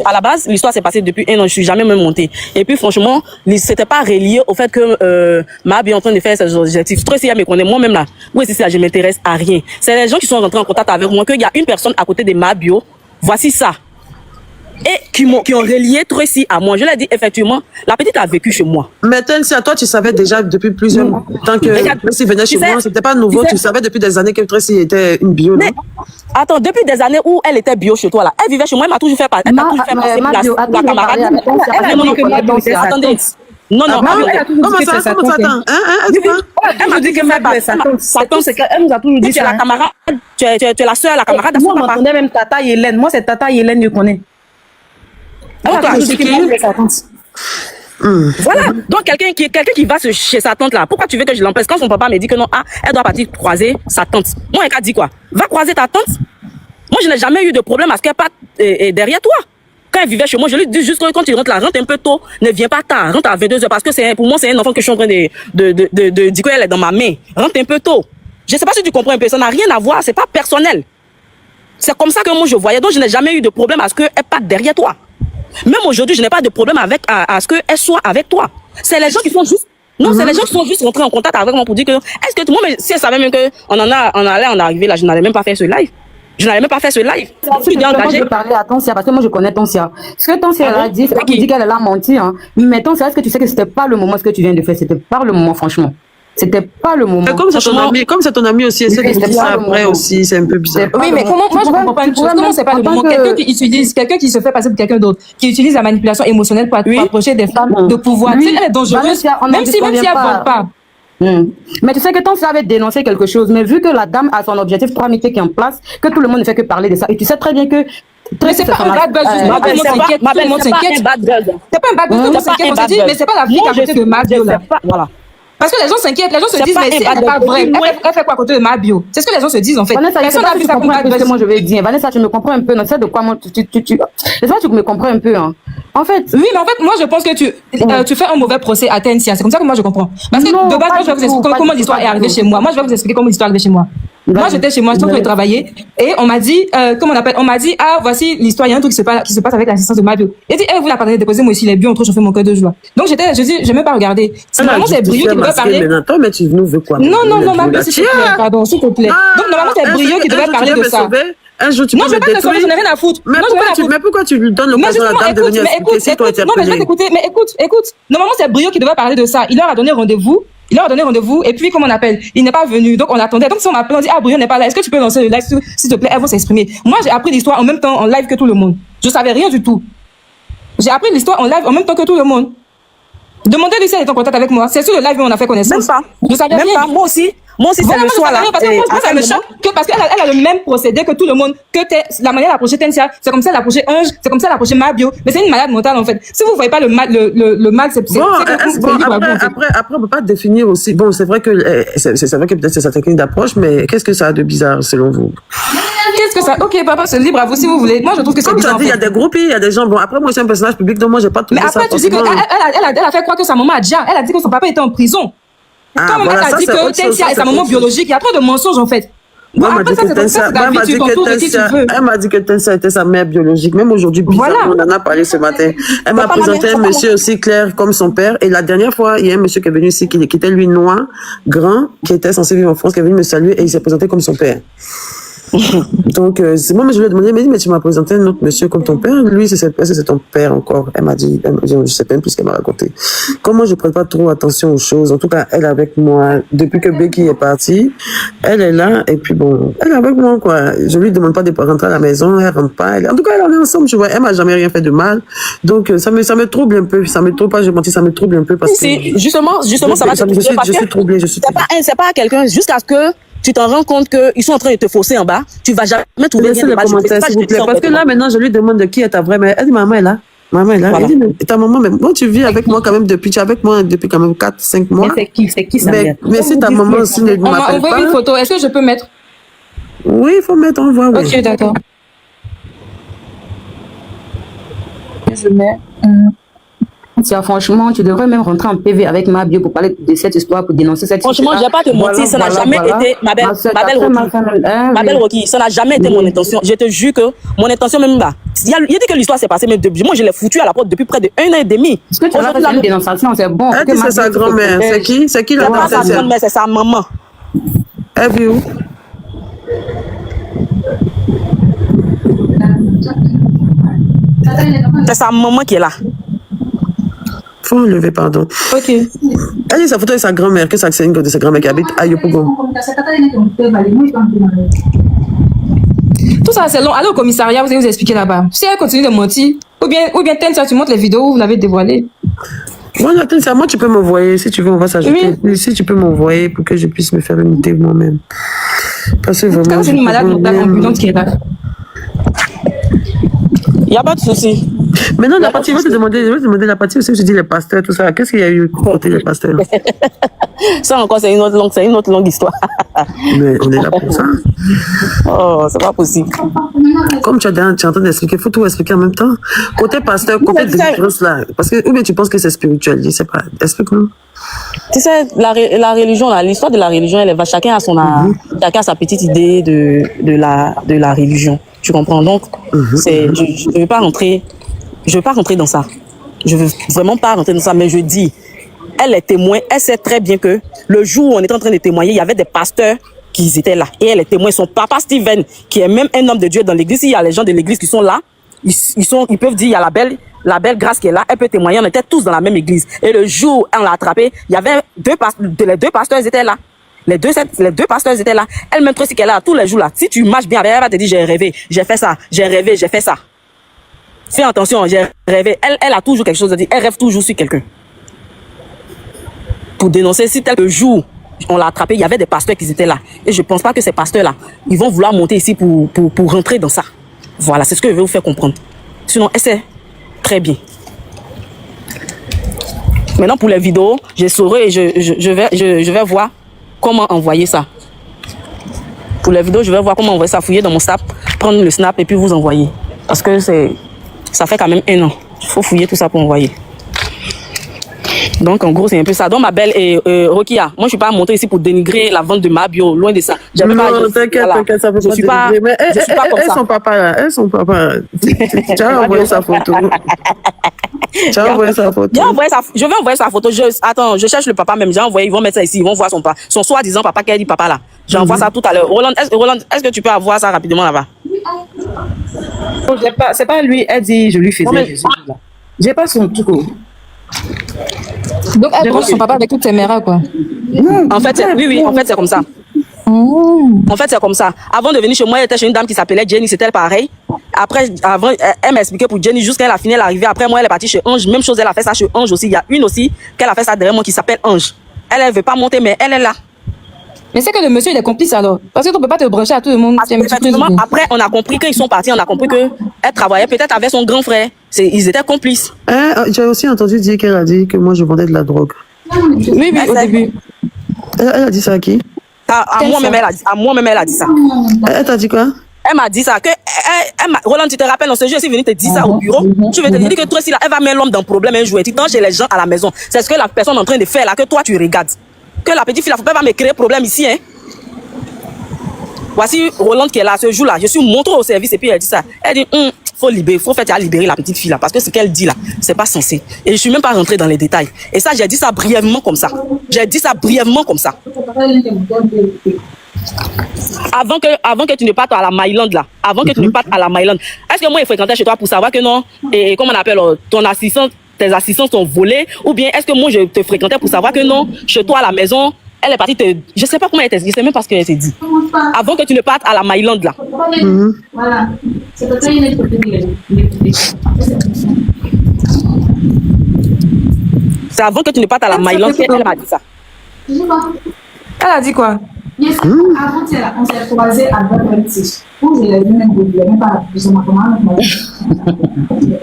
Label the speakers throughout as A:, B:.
A: À la base, l'histoire s'est passée depuis un an. Je suis jamais même montée. Et puis, franchement, c'était pas relié au fait que Mabi est en train de faire ses objectifs. Toi, si elle me connaît, moi-même là, oui, c'est ça, je m'intéresse à rien. C'est les gens qui sont rentrés en contact avec moi, qu'il y a une personne à côté de Mabio. Voici ça. Et qui ont relié Tracy à moi. Je l'ai dit, effectivement, la petite a vécu chez moi.
B: Mais Tensia, toi, tu savais déjà depuis plusieurs temps que Tracy venait chez moi. C'était pas nouveau. Tu savais depuis des années que Tracy était une bio, non?
A: Attends, depuis des années où elle était bio chez toi, là, elle vivait chez moi, elle m'a toujours fait passer pour la camarade. Attendez. Non,
B: comment ça, attends?
A: Elle m'a dit que sa tante, c'est qu'elle nous a toujours dit tu es la camarade, tu es la soeur, la camarade.
C: Moi, on m'entendait même Tata Hélène. Moi, c'est Tata Hélène, je connais.
A: Voilà, donc quelqu'un qui va chez sa tante là, pourquoi tu veux que je l'empêche quand son papa me dit que non, elle doit partir croiser sa tante. Moi, elle a dit quoi? Va croiser ta tante. Moi, je n'ai jamais eu de problème à ce qu'elle parte derrière toi. Quand elle vivait chez moi, je lui dis juste que quand tu rentres là, rentre un peu tôt, ne viens pas tard, rentre à 22h parce que pour moi, c'est un enfant que je suis en train de dire qu'elle est dans ma main. Rentre un peu tôt. Je ne sais pas si tu comprends un peu, ça n'a rien à voir, c'est pas personnel. C'est comme ça que moi je voyais, donc je n'ai jamais eu de problème à ce qu'elle parte derrière toi. Même aujourd'hui, je n'ai pas de problème à ce qu'elle soit avec toi. C'est les gens qui sont juste... Non, c'est les gens qui sont juste rentrés en contact avec moi pour dire que... Est-ce que moi, si elle savait même qu'on allait en arriver là, je n'allais même pas faire ce live. Je n'allais même pas faire ce live.
C: Moi, je parlais à Tensia parce que moi, je connais Tensia. Ce que Tensia a dit, c'est pas qu'il dit qu'elle a menti. Hein. Mais Tensia, est-ce que tu sais que c'était pas le moment ce que tu viens de faire? C'était pas le moment, franchement. C'était pas le moment.
B: Comme c'est ton ami aussi, essaie de dire ça après aussi, c'est un peu bizarre.
D: Oui, mais comment, moi je comprends pas une chose. Comment c'est pas le moment? Quelqu'un qui se fait passer pour quelqu'un d'autre, qui utilise la manipulation émotionnelle pour approcher des femmes de pouvoir. Tu sais, elle est dangereuse, même si elle ne vole pas.
C: Mais tu sais que Tensia avait dénoncé quelque chose, mais vu que la dame a son objectif 3 métiers qui est en place, que tout le monde ne fait que parler de ça, et tu sais très bien que...
D: Mais c'est pas un bad buzz, tout le monde s'inquiète. C'est pas un bad buzz, tout le monde s'inquiète. On se dit, mais c'est pas la fille à côté de Mabio là. Voilà. Parce que les gens s'inquiètent, les gens se disent, mais si elle n'est pas vraie, elle fait quoi à côté de Mabio? C'est ce que les gens se disent en fait.
C: Vanessa, personne n'a vu ça pour bad buzz. Moi je vais dire, Vanessa, tu me comprends un peu, non? C'est de quoi moi, tu me comprends un peu, hein. En fait.
D: Oui, mais en fait, moi je pense que tu fais un mauvais procès à Tensia. C'est comme ça que moi je comprends. Parce que de base, moi je vais vous expliquer comment l'histoire est arrivée chez moi. Moi je vais vous expliquer comment l'histoire est arrivée chez moi. Moi j'étais chez moi, je suis travailler et on m'a dit, comment on appelle, on m'a dit, voici l'histoire, il y a un truc qui se passe avec l'assistance de Mabio. Et dit, vous la parlez déposer moi aussi les bio, on trouve chauffer mon cœur de joie. Donc je dis, j'ai même pas regardé. Normalement c'est Brio qui devait parler.
B: Mais tu nous veux quoi?
D: Non, Mabio, s'il te plaît, pardon, s'il te plaît. Donc normalement c'est Brio qui devait parler de ça.
B: Un jour, tu
D: non, je vais pas te sauver, je n'ai rien à foutre.
B: Mais pourquoi tu lui donnes l'occasion à la dame de venir expliquer si toi t'es
D: non, mais je vais t'écouter. Mais écoute. Normalement, c'est Brio qui devait parler de ça. Il leur a donné rendez-vous. Et puis, comment on appelle? Il n'est pas venu. Donc, on attendait. Donc, si on m'appelle, on dit, Brio n'est pas là. Est-ce que tu peux lancer le live, s'il te plaît? Elles vont s'exprimer. Moi, j'ai appris l'histoire en même temps en live que tout le monde. Je savais rien du tout. J'ai appris l'histoire en live en même temps que tout le monde. Demandez-lui si elle est en contact avec moi. C'est sur le live où on a fait connaissance.
A: Même pas.
D: Je savais rien.
A: Pas. Moi aussi, c'est le soir là.
D: Moi, ça me choque parce qu'elle a le même procédé que tout le monde, la manière d'approcher Tensia, c'est comme ça d'approcher Ange, c'est comme ça d'approcher Mabio, mais c'est une malade mentale en fait. Si vous voyez pas le mal, c'est
B: bon, après on peut pas définir aussi. Bon, c'est vrai que peut-être c'est sa technique d'approche, mais qu'est-ce que ça a de bizarre selon vous?
D: Qu'est-ce que ça? Ok, papa, c'est libre à vous si vous voulez. Moi, je trouve que c'est bizarre.
B: Il y a des groupes, il y a des gens. Bon, après moi, je suis un personnage public, donc moi, j'ai pas tout.
D: Mais après, tu dis que elle a fait croire que sa maman elle a dit que son papa était en prison. Comme elle a dit que Tensia est sa maman biologique, il y a trop de mensonges en fait.
B: Bon, elle m'a dit que Tensia était sa mère biologique. Même aujourd'hui, on en a parlé ce matin. Elle m'a présenté un monsieur aussi clair comme son père. Et la dernière fois, il y a un monsieur qui est venu ici, qui était lui noir, grand, qui était censé vivre en France, qui est venu me saluer et il s'est présenté comme son père. Donc, moi, je lui ai demandé, mais tu m'as présenté un autre monsieur comme ton père. Lui, c'est ton père encore. Elle m'a dit, je sais même plus ce qu'elle m'a raconté. Comment je prête pas trop attention aux choses. En tout cas, elle est avec moi. Depuis que Becky est partie, elle est là. Et puis bon, elle est avec moi, quoi. Je lui demande pas de rentrer à la maison. Elle rentre pas. En tout cas, on est ensemble, je vois. Elle m'a jamais rien fait de mal. Donc, ça me trouble un peu. Ça me trouble pas, je mentis, ça me trouble un peu parce que.
A: Justement, ça va te troubler.
B: Je suis troublée,
A: C'est pas quelqu'un, jusqu'à ce que tu t'en rends compte qu'ils sont en train de te fausser en bas, tu vas jamais trouver
B: rien de commentaires, s'il vous plaît. Parce que là, maintenant, je lui demande de qui est ta vraie mère. Elle dit, maman est là. Maman est là. Voilà. Elle dit, mais ta maman, mais moi, tu vis avec moi quand même tu es avec moi depuis quand même 4-5 mois.
C: Mais c'est qui ça?
B: Mais si ta maman aussi ne m'appelle pas.
D: On m'a envoyé une photo. Est-ce que je peux mettre?
B: Oui, il faut mettre, on voit.
D: Ok, d'accord. Je mets.
C: Franchement, tu devrais même rentrer en PV avec ma bio pour parler de cette histoire, pour dénoncer cette histoire.
A: Franchement, je vais pas te mentir, ça n'a jamais été, ma belle Rocky, ça n'a jamais été mon intention. Je te jure que mon intention même là, il y a dit que l'histoire s'est passée même depuis, moi je l'ai foutu à la porte depuis près de 1 an et demi.
C: Est-ce que tu as fait une dénonciation, c'est bon.
B: C'est sa grand-mère, c'est qui? C'est qui la
A: grand-mère? C'est pas sa grand-mère, c'est sa maman.
B: Elle vit où?
A: C'est sa maman qui est là.
B: Faut enlever, pardon.
A: Ok.
B: Elle dit sa photo de sa grand-mère, que c'est une de sa grand-mère qui habite à Yopougon.
D: Tout ça, c'est long. Allez au commissariat, vous allez vous expliquer là-bas. Si elle continue de mentir, ou bien Tensia, tu montres les vidéos où vous l'avez dévoilé.
B: Voilà, Tensia, moi, tu peux m'envoyer. Si tu veux, on va s'ajouter. Oui. Si tu peux m'envoyer pour que je puisse me faire une idée moi-même. Parce que vraiment.
D: C'est une malade ambulante qui est là.
A: Il n'y a pas de souci.
B: Maintenant, la partie, je vais te demander la partie aussi, je dis les pasteurs, tout ça. Qu'est-ce qu'il y a eu côté les pasteurs?
A: Ça encore, c'est une autre longue histoire.
B: Mais on est là pour ça.
A: Oh, c'est pas possible.
B: Comme tu es en train d'expliquer, il faut tout expliquer en même temps. Côté pasteur, côté délivrance là. Parce que, ou bien tu penses que c'est spirituel, je sais pas. Explique-nous.
A: Tu sais, la religion, l'histoire de la religion, chacun a chacun a sa petite idée de la religion. Tu comprends? Donc, je ne veux pas rentrer dans ça. Je veux vraiment pas rentrer dans ça, mais je dis, elle est témoin, elle sait très bien que le jour où on était en train de témoigner, il y avait des pasteurs qui étaient là. Et elle est témoin. Son papa Steven, qui est même un homme de Dieu dans l'église, il y a les gens de l'église qui sont là, ils peuvent dire, il y a la belle grâce qui est là, elle peut témoigner, on était tous dans la même église. Et le jour où on l'a attrapé, il y avait les deux pasteurs étaient là. Les deux pasteurs étaient là. Elle-même, truc, c'est qu'elle est là tous les jours là. Si tu marches bien avec elle, elle va te dire, j'ai rêvé, j'ai fait ça, j'ai rêvé, j'ai fait ça. Fais attention, j'ai rêvé. Elle a toujours quelque chose à dire. Elle rêve toujours sur quelqu'un. Pour dénoncer, si tel jour, on l'a attrapé, il y avait des pasteurs qui étaient là. Et je ne pense pas que ces pasteurs-là, ils vont vouloir monter ici pour rentrer dans ça. Voilà, c'est ce que je vais vous faire comprendre. Sinon, elle sait très bien. Maintenant, pour les vidéos, je saurai et je vais voir comment envoyer ça. Pour les vidéos, je vais voir comment envoyer ça, fouiller dans mon snap, prendre le snap et puis vous envoyer. Parce que ça fait quand même 1 an. Il faut fouiller tout ça pour envoyer. Donc, en gros, c'est un peu ça. Donc, ma belle Rokia, moi, je ne suis pas montée ici pour dénigrer la vente de ma bio, loin de ça.
B: Non, t'inquiète, ça peut pas dénigrer. Mais elles sont papa là. Elles sont papa. Tu as envoyé sa photo. Je vais envoyer sa photo. Attends, je cherche le papa même. J'ai envoyé, ils vont mettre ça ici. Ils vont voir son soi-disant papa qui a dit papa là. J'envoie ça tout à l'heure. Roland, est-ce que tu peux avoir ça rapidement là-bas?
C: C'est pas lui, elle dit, je lui faisais. J'ai pas son truc.
D: Donc, elle branche son papa avec toutes ses mères, quoi.
A: En fait, c'est comme ça. En fait, c'est comme ça. Avant de venir chez moi, elle était chez une dame qui s'appelait Jenny, c'était pareil. Après, elle m'a expliqué pour Jenny, jusqu'à la fin, elle est arrivée. Après, moi, elle est partie chez Ange. Même chose, elle a fait ça chez Ange aussi. Il y a une aussi qu'elle a fait ça derrière moi qui s'appelle Ange. Elle veut pas monter, mais elle est là.
D: Mais c'est que le monsieur, il est complice alors. Parce que tu ne peux pas te brancher à tout le monde.
A: Après, on a compris qu'ils sont partis, on a compris qu'elle travaillait peut-être avec son grand frère. Ils étaient complices.
B: J'ai aussi entendu dire qu'elle a dit que moi, je vendais de la drogue.
D: Oui, au début.
B: Elle a dit ça à qui?
A: À moi-même, elle a dit ça.
B: Elle t'a dit quoi?
A: Elle m'a dit ça. Roland, tu te rappelles, dans ce jour, je suis venue te dire ça au bureau. Tu veux te dire que toi, si là, elle va mettre l'homme dans le problème un jour. Tu t'en chez les gens à la maison. C'est ce que la personne est en train de faire là, que toi, tu regardes. Que la petite fille, il ne faut pas me créer problème ici. Hein. Voici Roland qui est là ce jour-là. Je suis montré au service et puis elle dit ça. Elle dit, faut libérer la petite fille là. Parce que ce qu'elle dit là, c'est pas censé. Et je ne suis même pas rentrée dans les détails. Et ça, j'ai dit ça brièvement comme ça. Avant que tu ne partes à la Myland là. Est-ce que moi, il fréquentais chez toi pour savoir que non, et comment on appelle, tes assistants sont volés, ou bien est-ce que moi, je te fréquentais pour savoir que non, chez toi à la maison, elle est partie je sais pas comment elle était, je sais même pas ce qu'elle s'est dit. Avant que tu ne partes à la Myland là.
E: Voilà. C'est peut-être une autre.
A: C'est avant que tu ne partes à la Myland qu'elle m'a dit ça.
D: Elle a dit quoi?
E: Yes, avant, on s'est croisés à Valentiche. Où je l'ai vu même beaucoup, même pas plus ou moins comment on m'a dit.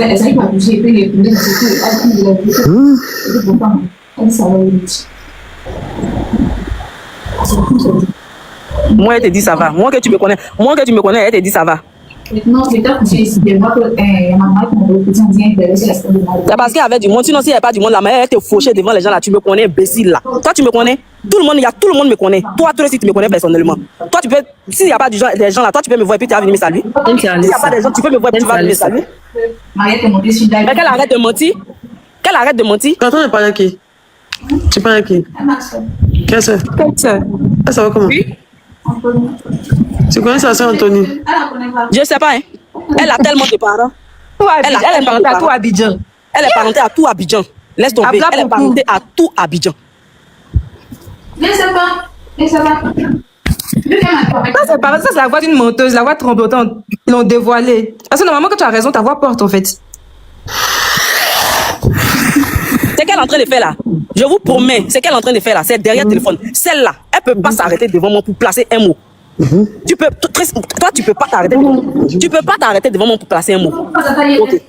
E: Elle s'est pas bougé, puis les premiers, elle a vu. Elle dit ça va vite.
A: Moi, elle te dit ça va. Moi que tu me connais, elle te dit ça va.
E: Non, c'est peut-être que j'ai décidé de voir que ma mère qui m'a dit on vient de laisser la semaine de
A: C'est parce qu'il y avait du monde. Sinon, s'il n'y avait pas du monde, la mère, elle était fauchée devant les gens là. Tu me connais, imbécile là. Toi, tu me connais. Tout le monde me connaît. Toi aussi, tu me connais personnellement. Toi, tu peux, s'il n'y a pas des gens là, toi, tu peux me voir et puis tu vas venir me saluer. S'il n'y a pas des gens, tu peux me voir et puis tu vas venir me saluer.
E: Mariette est montée sur
A: Mais qu'elle arrête de mentir. Qu'elle arrête de mentir.
B: Tu es en train de parler à qui? Tu parles à qui? Quelle soeur? Elle ça va comment?
A: Oui.
B: Tu connais sa soeur Anthony?
A: Je ne sais pas, hein. Elle a tellement de parents.
D: Elle est parentée à tout Abidjan.
A: Elle est parentée à tout Abidjan. Laisse tomber. Elle est parentée à tout Abidjan.
E: Je ne sais pas.
D: Ça, c'est la voix d'une menteuse, la voix tremblotante. Ils l'ont dévoilée. Parce que normalement, quand tu as raison, ta voix porte, en fait.
A: C'est qu'elle est en train de faire là. Je vous promets, c'est qu'elle est en train de faire là. C'est derrière le téléphone. Celle-là, elle ne peut pas s'arrêter devant moi pour placer un mot. Toi, tu peux pas t'arrêter. Tu peux pas t'arrêter devant moi pour placer un mot. Ok.